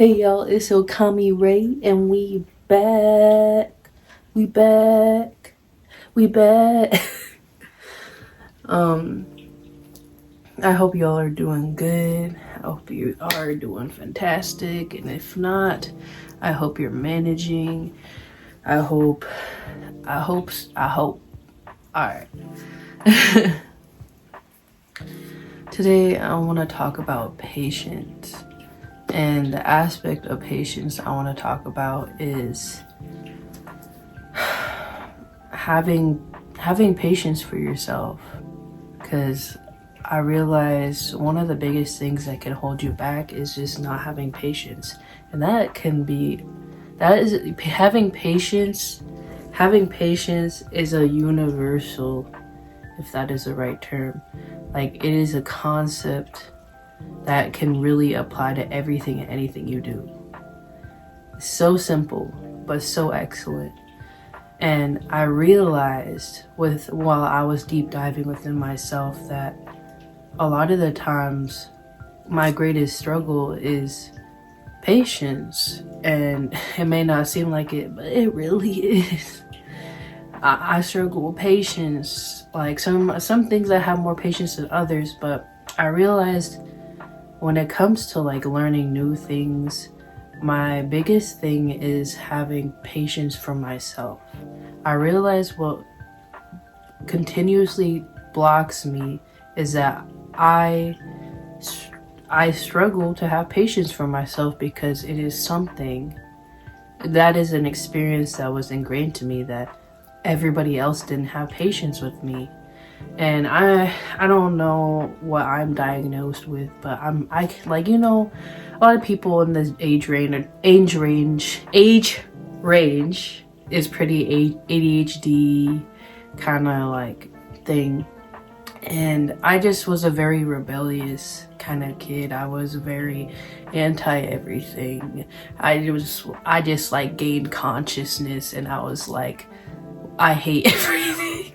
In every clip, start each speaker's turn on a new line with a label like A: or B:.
A: Hey y'all, it's Okami Ray and we back. We back. We back. um I hope y'all are doing good. I hope you are doing fantastic. And if not, I hope you're managing. I hope. Alright. Today I want to talk about patience. And the aspect of patience I want to talk about is having patience for yourself, because I realize one of the biggest things that can hold you back is just not having patience. And having patience is a universal, if that is the right term. Like, it is a concept that can really apply to everything and anything you do. So simple, but so excellent. And I realized while I was deep diving within myself that a lot of the times my greatest struggle is patience. And it may not seem like it, but it really is. I struggle with patience. Like some things I have more patience than others, but I realized when it comes to like learning new things, my biggest thing is having patience for myself. I realize what continuously blocks me is that I struggle to have patience for myself, because it is something that is an experience that was ingrained to me that everybody else didn't have patience with me. And I don't know what I'm diagnosed with, but I like, you know, a lot of people in this age range is pretty ADHD kind of like thing. And I just was a very rebellious kind of kid. I was very anti everything. I just like gained consciousness, and I was like, I hate everything.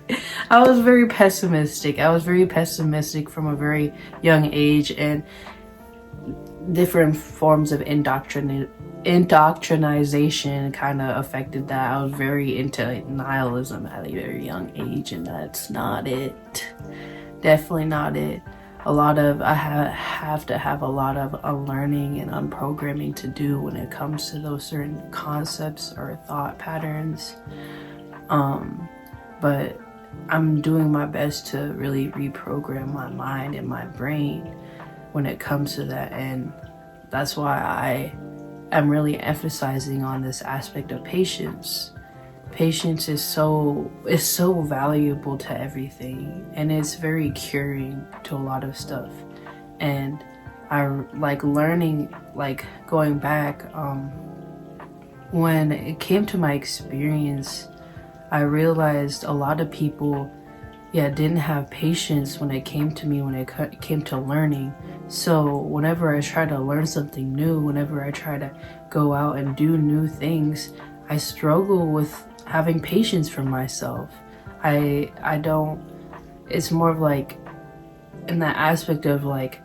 A: I was very pessimistic. From a very young age, and different forms of indoctrination kind of affected that. I was very into nihilism at a very young age, and that's not it. Definitely not it. I have to have a lot of unlearning and unprogramming to do when it comes to those certain concepts or thought patterns. But I'm doing my best to really reprogram my mind and my brain when it comes to that. And that's why I am really emphasizing on this aspect of patience. Patience is so valuable to everything, and it's very curing to a lot of stuff. And I like learning, like going back, when it came to my experience, I realized a lot of people didn't have patience when it came to me, when it came to learning. So whenever I try to learn something new, whenever I try to go out and do new things, I struggle with having patience for myself. I don't, it's more of like in that aspect of like,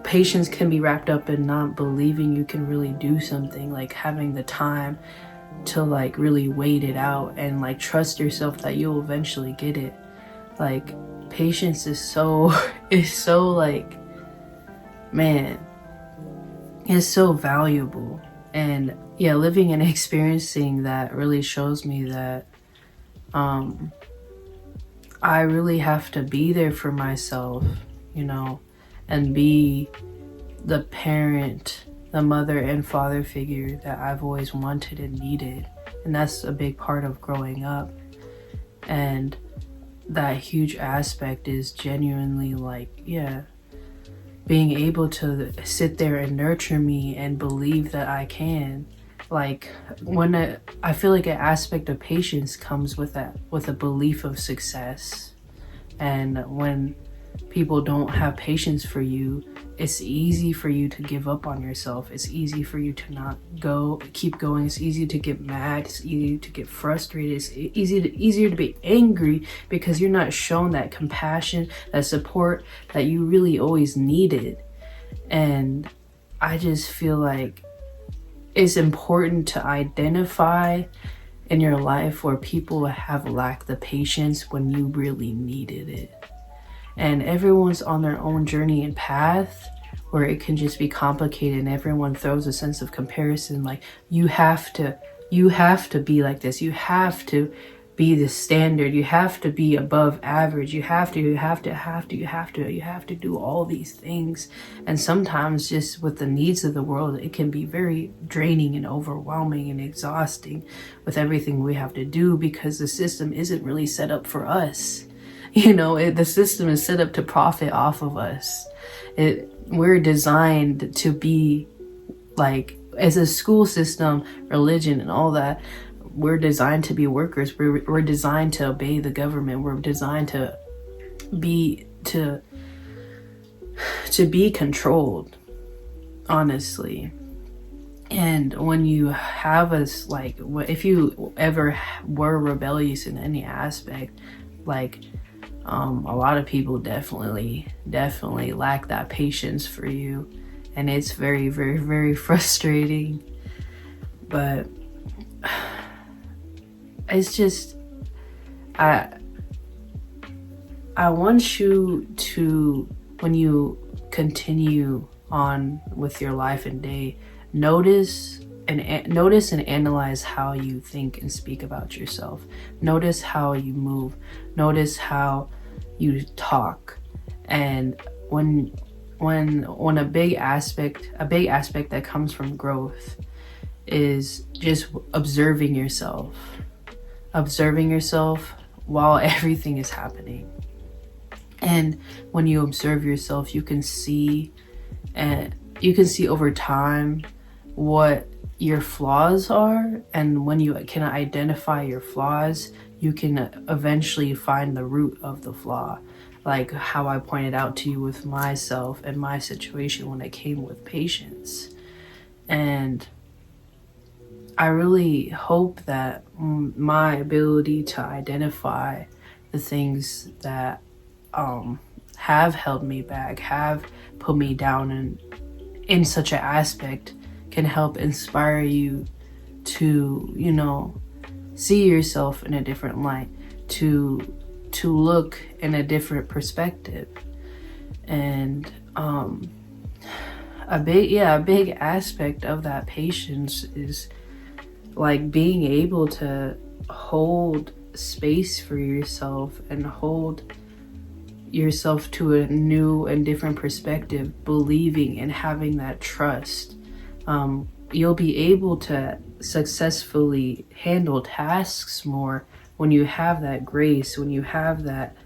A: patience can be wrapped up in not believing you can really do something, like having the time to like really wait it out and like trust yourself that you'll eventually get it. Like, patience is so like, man, it's so valuable. And yeah, living and experiencing that really shows me that I really have to be there for myself, you know, and be the parent, the mother and father figure that I've always wanted and needed. And that's a big part of growing up. And that huge aspect is genuinely like, being able to sit there and nurture me and believe that I can. Like, I feel like an aspect of patience comes with a belief of success. And when people don't have patience for you, it's easy for you to give up on yourself. It's easy for you to not keep going. It's easy to get mad. It's easy to get frustrated. It's easier to be angry, because you're not shown that compassion, that support that you really always needed. And I just feel like it's important to identify in your life where people have lacked the patience when you really needed it. And everyone's on their own journey and path where it can just be complicated, and everyone throws a sense of comparison, like you have to be like this, you have to be the standard, you have to be above average, you have to do all these things. And sometimes just with the needs of the world, it can be very draining and overwhelming and exhausting with everything we have to do, because the system isn't really set up for us. The system is set up to profit off of us. We're designed to be like, as a school system, religion and all that, we're designed to be workers. We're designed to obey the government. We're designed to be controlled, honestly. And when you have us, like, if you ever were rebellious in any aspect, like, a lot of people definitely lack that patience for you, and it's very, very, very frustrating. But it's just, I want you to, when you continue on with your life and day, notice and analyze how you think and speak about yourself. Notice how you move. Notice how you talk. And when a big aspect that comes from growth is just observing yourself while everything is happening. And when you observe yourself, you can see over time what your flaws are, and when you can identify your flaws, you can eventually find the root of the flaw, like how I pointed out to you with myself and my situation when it came with patience. And I really hope that my ability to identify the things that have held me back, have put me down in such an aspect, can help inspire you to, see yourself in a different light, to look in a different perspective. And a big aspect of that patience is like being able to hold space for yourself and hold yourself to a new and different perspective, believing and having that trust. You'll be able to successfully handle tasks more when you have that grace, when you have that,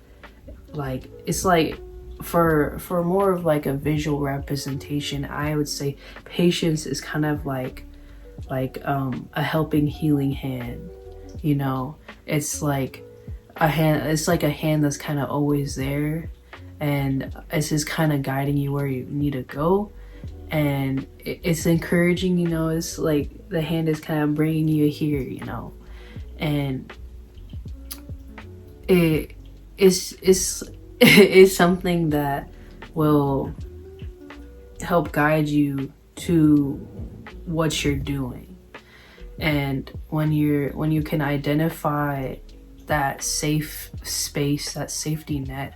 A: like, it's like, for more of like a visual representation, I would say patience is kind of like a helping, healing hand. It's like a hand that's kind of always there, and it's just kind of guiding you where you need to go. And it's encouraging, it's like the hand is kind of bringing you here, and it's something that will help guide you to what you're doing. And when you can identify that safe space, that safety net,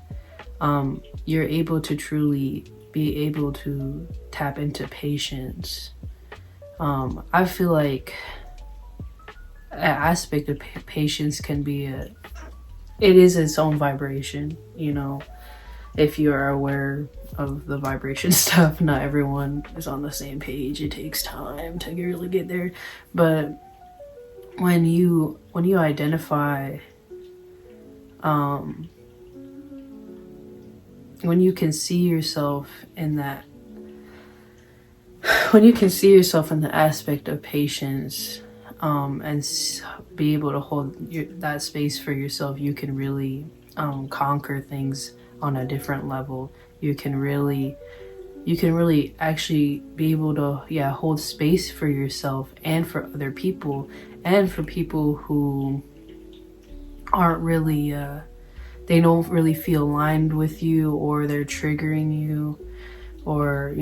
A: you're able to truly be able to tap into patience. I feel like an aspect of patience can be it is its own vibration, if you are aware of the vibration stuff. Not everyone is on the same page. It takes time to really get there. But when you identify, when you can see yourself in that, the aspect of patience, and be able to hold that space for yourself, you can really conquer things on a different level. You can really actually be able to hold space for yourself and for other people, and for people who aren't really they don't really feel aligned with you, or they're triggering you, or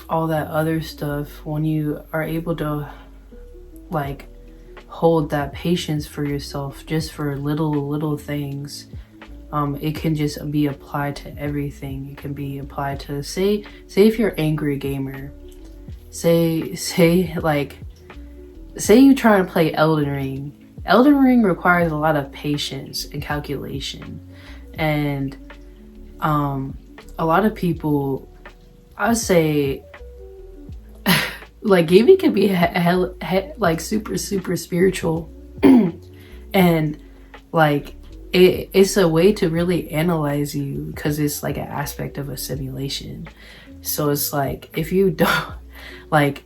A: all that other stuff, when you are able to like hold that patience for yourself just for little things, it can just be applied to everything. It can be applied to, say if you're an angry gamer, say you try to play Elden Ring. Elden Ring requires a lot of patience and calculation, and a lot of people, I would say, like gaming can be like super spiritual, and like it's a way to really analyze you, because it's like an aspect of a simulation. So it's like, if you don't like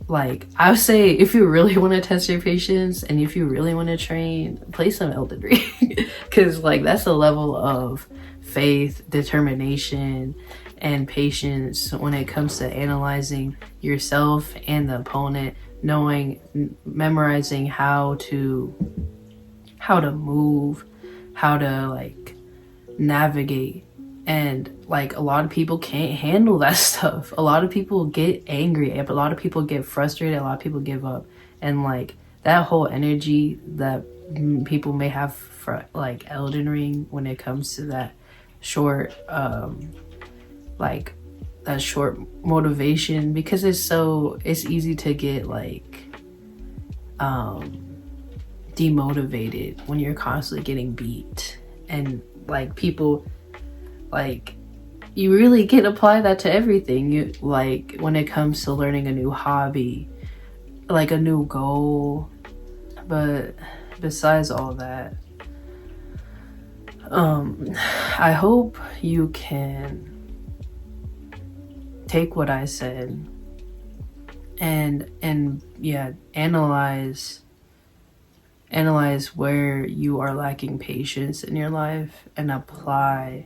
A: I would say, if you really want to test your patience and if you really want to train, play some Elden Ring, because like that's a level of faith, determination, and patience when it comes to analyzing yourself and the opponent, knowing, memorizing how to move, how to like navigate. And like a lot of people can't handle that stuff. A lot of people get angry, a lot of people get frustrated, a lot of people give up. And like that whole energy that people may have for like Elden Ring, when it comes to that short like that short motivation, because it's easy to get like demotivated when you're constantly getting beat. And like people, like you really can apply that to everything. You like, when it comes to learning a new hobby, like a new goal. But besides all that, I hope you can take what I said and yeah, analyze where you are lacking patience in your life, and apply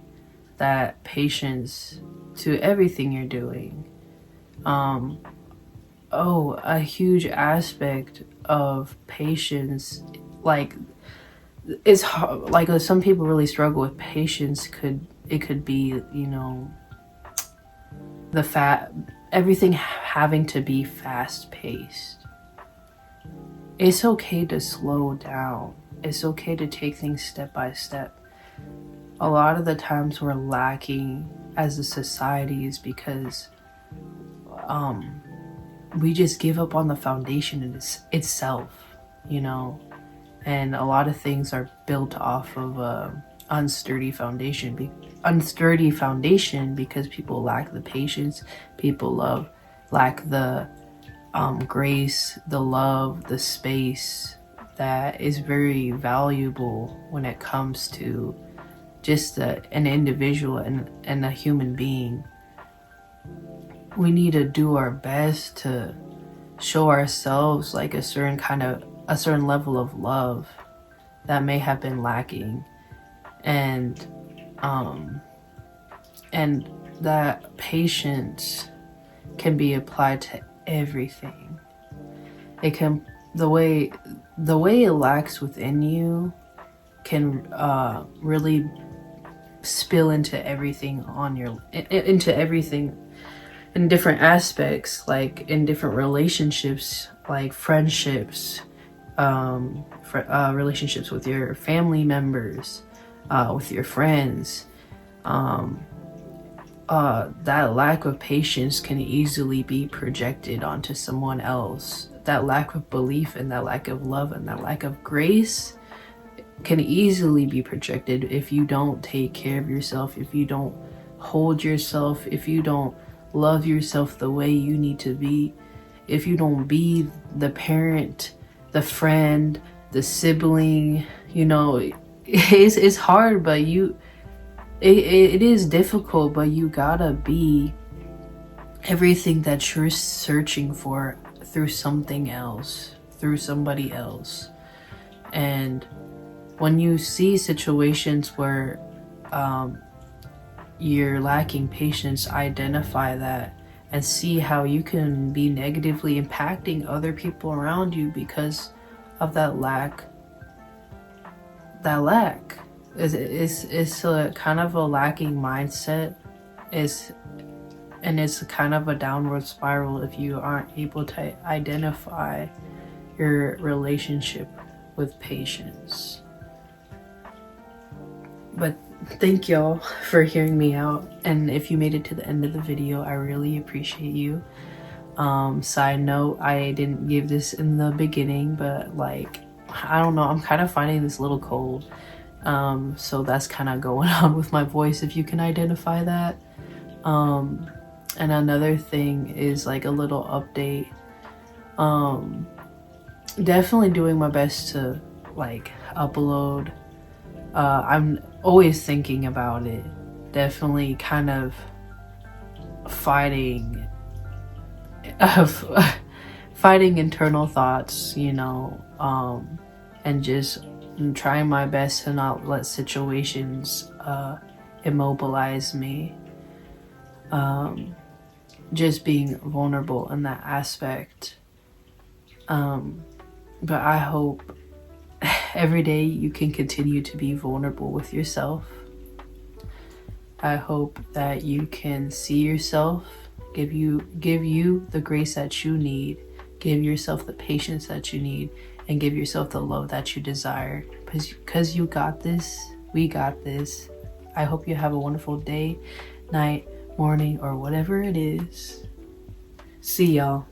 A: that patience to everything you're doing. A huge aspect of patience, like it's hard, like some people really struggle with patience, could be, you know, everything having to be fast paced. It's okay to slow down. It's okay to take things step by step. A lot of the times we're lacking as a society is because we just give up on the foundation itself, you know. And a lot of things are built off of a unsturdy foundation because people lack the patience, people lack the grace, the love, the space that is very valuable when it comes to just an individual and a human being. We need to do our best to show ourselves like a certain level of love that may have been lacking, and that patience can be applied to everything. It can, the way it lacks within you can really spill into everything into everything in different aspects, like in different relationships, like friendships, relationships with your family members, with your friends. That lack of patience can easily be projected onto someone else. That lack of belief and that lack of love and that lack of grace can easily be projected if you don't take care of yourself, if you don't hold yourself, if you don't love yourself the way you need to be, if you don't be the parent, the friend, the sibling. You know, it's hard, but it is difficult, but you gotta be everything that you're searching for through something else, through somebody else. And when you see situations where you're lacking patience, identify that and see how you can be negatively impacting other people around you because of that lack. It's a kind of a lacking mindset. And it's kind of a downward spiral if you aren't able to identify your relationship with patience. But thank y'all for hearing me out, and if you made it to the end of the video, I really appreciate you. Side note, I didn't give this in the beginning, but like, I don't know, I'm kind of finding this little cold, so that's kind of going on with my voice, if you can identify that. And another thing is like a little update. Definitely doing my best to like upload. I'm always thinking about it. Definitely kind of fighting fighting internal thoughts, you know, and just trying my best to not let situations immobilize me. Just being vulnerable in that aspect. But I hope every day you can continue to be vulnerable with yourself. I hope that you can see yourself, give you the grace that you need, give yourself the patience that you need, and give yourself the love that you desire. Because you got this, we got this. I hope you have a wonderful day, night, morning, or whatever it is. See y'all.